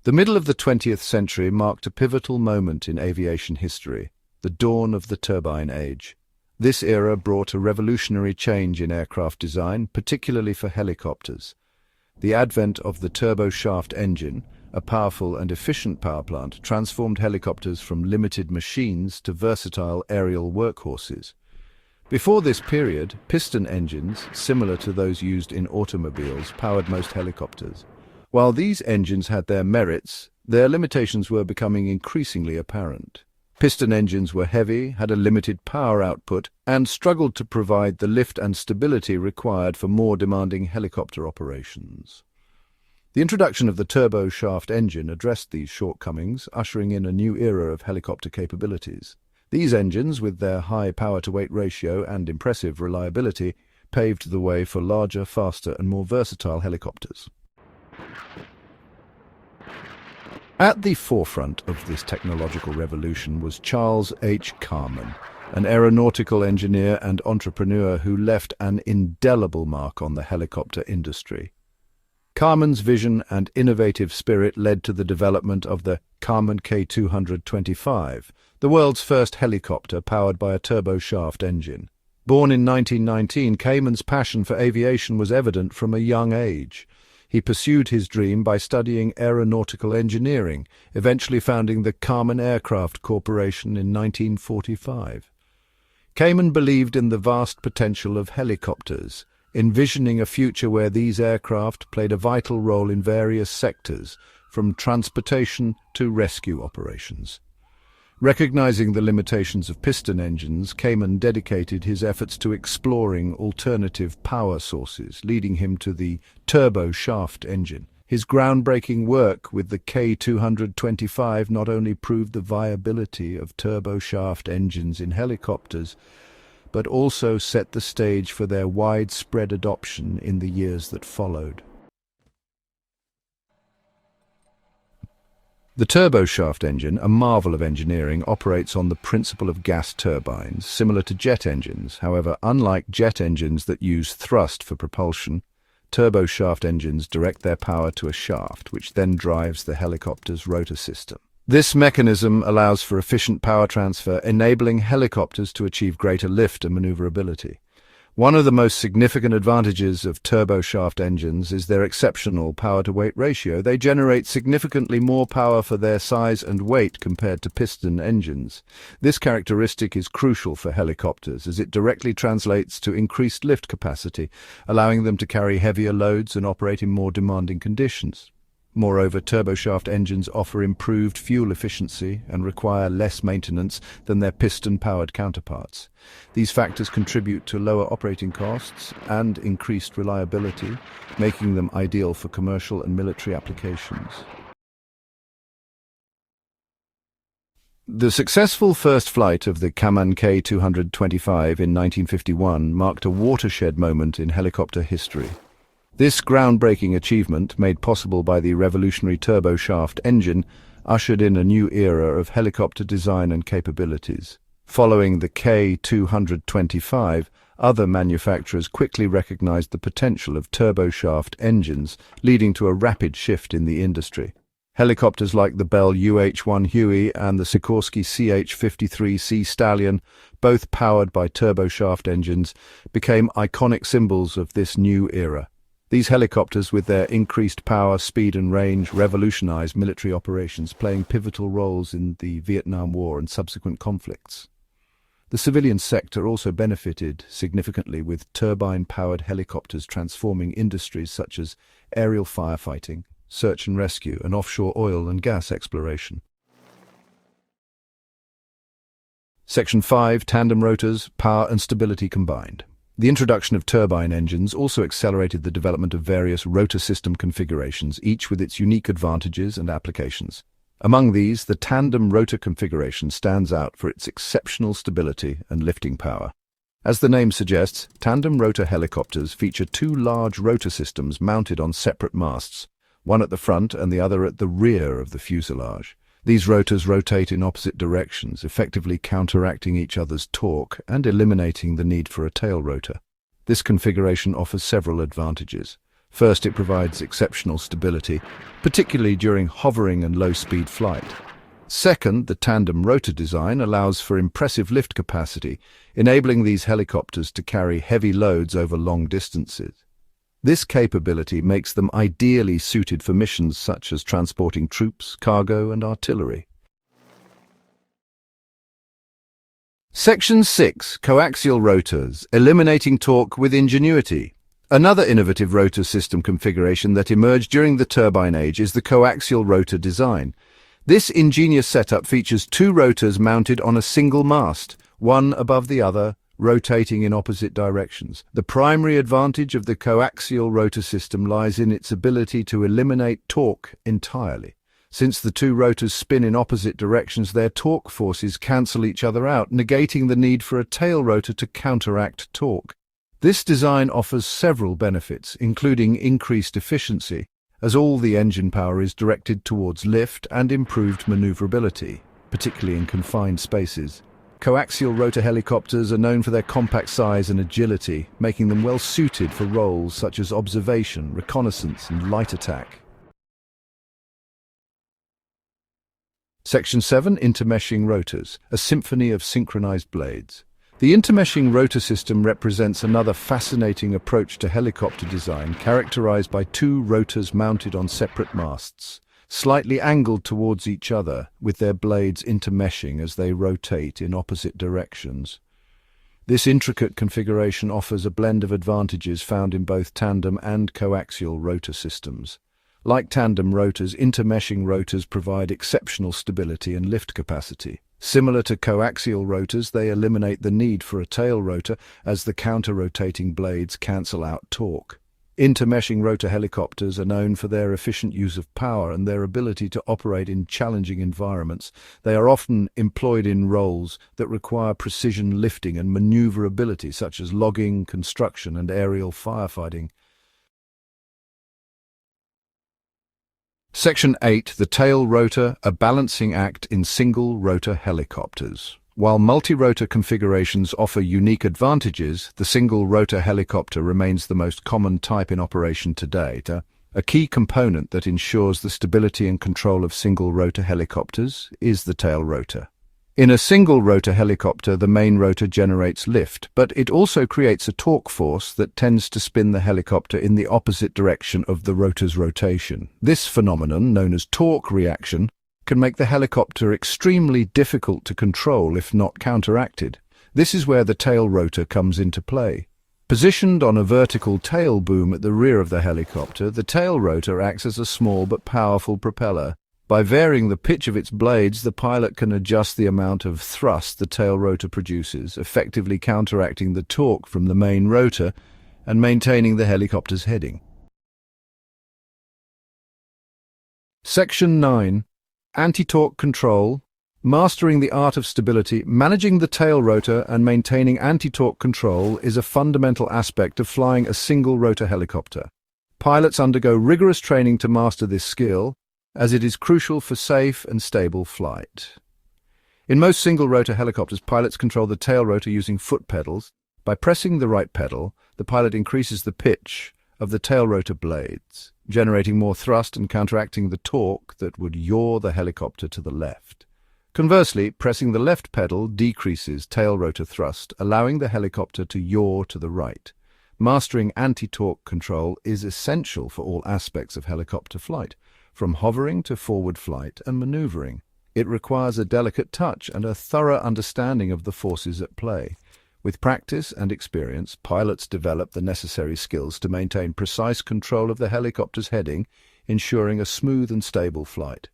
The middle of the 20th century marked a pivotal moment in aviation history, the dawn of the Turbine Age. This era brought a revolutionary change in aircraft design, particularly for helicopters. The advent of the turboshaft engine, a powerful and efficient power plant, transformed helicopters from limited machines to versatile aerial workhorses. Before this period, piston engines, similar to those used in automobiles, powered most helicopters. While these engines had their merits, their limitations were becoming increasingly apparent. Piston engines were heavy, had a limited power output, and struggled to provide the lift and stability required for more demanding helicopter operations. The introduction of the turboshaft engine addressed these shortcomings, ushering in a new era of helicopter capabilities. These engines, with their high power-to-weight ratio and impressive reliability, paved the way for larger, faster, and more versatile helicopters. At the forefront of this technological revolution was Charles H. Kaman, an aeronautical engineer and entrepreneur who left an indelible mark on the helicopter industry. Kaman's vision and innovative spirit led to the development of the Kaman K225, the world's first helicopter powered by a turboshaft engine. Born in 1919, Kaman's passion for aviation was evident from a young age. He pursued his dream by studying aeronautical engineering, eventually founding the Kaman Aircraft Corporation in 1945. Kaman believed in the vast potential of helicopters, envisioning a future where these aircraft played a vital role in various sectors, from transportation to rescue operations. Recognizing the limitations of piston engines, Kaman dedicated his efforts to exploring alternative power sources, leading him to the turboshaft engine. His groundbreaking work with the K225 not only proved the viability of turboshaft engines in helicopters, but also set the stage for their widespread adoption in the years that followed. The turboshaft engine, a marvel of engineering, operates on the principle of gas turbines, similar to jet engines. However, unlike jet engines that use thrust for propulsion, turboshaft engines direct their power to a shaft, which then drives the helicopter's rotor system. This mechanism allows for efficient power transfer, enabling helicopters to achieve greater lift and maneuverability. One of the most significant advantages of turboshaft engines is their exceptional power-to-weight ratio. They generate significantly more power for their size and weight compared to piston engines. This characteristic is crucial for helicopters, as it directly translates to increased lift capacity, allowing them to carry heavier loads and operate in more demanding conditions. Moreover, turboshaft engines offer improved fuel efficiency and require less maintenance than their piston-powered counterparts. These factors contribute to lower operating costs and increased reliability, making them ideal for commercial and military applications. The successful first flight of the Kaman K225 in 1951 marked a watershed moment in helicopter history. This groundbreaking achievement, made possible by the revolutionary turboshaft engine, ushered in a new era of helicopter design and capabilities. Following the K225, other manufacturers quickly recognized the potential of turboshaft engines, leading to a rapid shift in the industry. Helicopters like the Bell UH-1 Huey and the Sikorsky CH-53 Sea Stallion, both powered by turboshaft engines, became iconic symbols of this new era. These helicopters, with their increased power, speed and range, revolutionized military operations, playing pivotal roles in the Vietnam War and subsequent conflicts. The civilian sector also benefited significantly, with turbine-powered helicopters transforming industries such as aerial firefighting, search and rescue, and offshore oil and gas exploration. Section 5. Tandem rotors, power and stability combined. The introduction of turbine engines also accelerated the development of various rotor system configurations, each with its unique advantages and applications. Among these, the tandem rotor configuration stands out for its exceptional stability and lifting power. As the name suggests, tandem rotor helicopters feature two large rotor systems mounted on separate masts, one at the front and the other at the rear of the fuselage. These rotors rotate in opposite directions, effectively counteracting each other's torque and eliminating the need for a tail rotor. This configuration offers several advantages. First, it provides exceptional stability, particularly during hovering and low-speed flight. Second, the tandem rotor design allows for impressive lift capacity, enabling these helicopters to carry heavy loads over long distances. This capability makes them ideally suited for missions such as transporting troops, cargo, and artillery. Section 6. Coaxial rotors, eliminating torque with Ingenuity. Another innovative rotor system configuration that emerged during the Turbine Age is the coaxial rotor design. This ingenious setup features two rotors mounted on a single mast, one above the other, rotating in opposite directions. The primary advantage of the coaxial rotor system lies in its ability to eliminate torque entirely. Since the two rotors spin in opposite directions, their torque forces cancel each other out, negating the need for a tail rotor to counteract torque. This design offers several benefits, including increased efficiency, as all the engine power is directed towards lift, and improved maneuverability, particularly in confined spaces. Coaxial rotor helicopters are known for their compact size and agility, making them well suited for roles such as observation, reconnaissance, and light attack. Section 7. Intermeshing rotors, a symphony of synchronized blades. The intermeshing rotor system represents another fascinating approach to helicopter design, characterized by two rotors mounted on separate masts, slightly angled towards each other, with their blades intermeshing as they rotate in opposite directions. This intricate configuration offers a blend of advantages found in both tandem and coaxial rotor systems. Like tandem rotors, intermeshing rotors provide exceptional stability and lift capacity. Similar to coaxial rotors, they eliminate the need for a tail rotor as the counter-rotating blades cancel out torque. Intermeshing rotor helicopters are known for their efficient use of power and their ability to operate in challenging environments. They are often employed in roles that require precision lifting and maneuverability, such as logging, construction, and aerial firefighting. Section 8. The tail rotor, a balancing act in single-rotor helicopters. While multi-rotor configurations offer unique advantages, the single-rotor helicopter remains the most common type in operation today. A key component that ensures the stability and control of single-rotor helicopters is the tail rotor. In a single-rotor helicopter, the main rotor generates lift, but it also creates a torque force that tends to spin the helicopter in the opposite direction of the rotor's rotation. This phenomenon, known as torque reaction, can make the helicopter extremely difficult to control if not counteracted. This is where the tail rotor comes into play. Positioned on a vertical tail boom at the rear of the helicopter, the tail rotor acts as a small but powerful propeller. By varying the pitch of its blades, the pilot can adjust the amount of thrust the tail rotor produces, effectively counteracting the torque from the main rotor and maintaining the helicopter's heading. Section 9. Anti-torque control. Mastering the art of stability, managing the tail rotor and maintaining anti-torque control is a fundamental aspect of flying a single-rotor helicopter. Pilots undergo rigorous training to master this skill, as it is crucial for safe and stable flight. In most single-rotor helicopters, pilots control the tail rotor using foot pedals. By pressing the right pedal, the pilot increases the pitch of the tail rotor blades, generating more thrust and counteracting the torque that would yaw the helicopter to the left. Conversely, pressing the left pedal decreases tail rotor thrust, allowing the helicopter to yaw to the right. Mastering anti-torque control is essential for all aspects of helicopter flight, from hovering to forward flight and maneuvering. It requires a delicate touch and a thorough understanding of the forces at play. With practice and experience, pilots develop the necessary skills to maintain precise control of the helicopter's heading, ensuring a smooth and stable flight.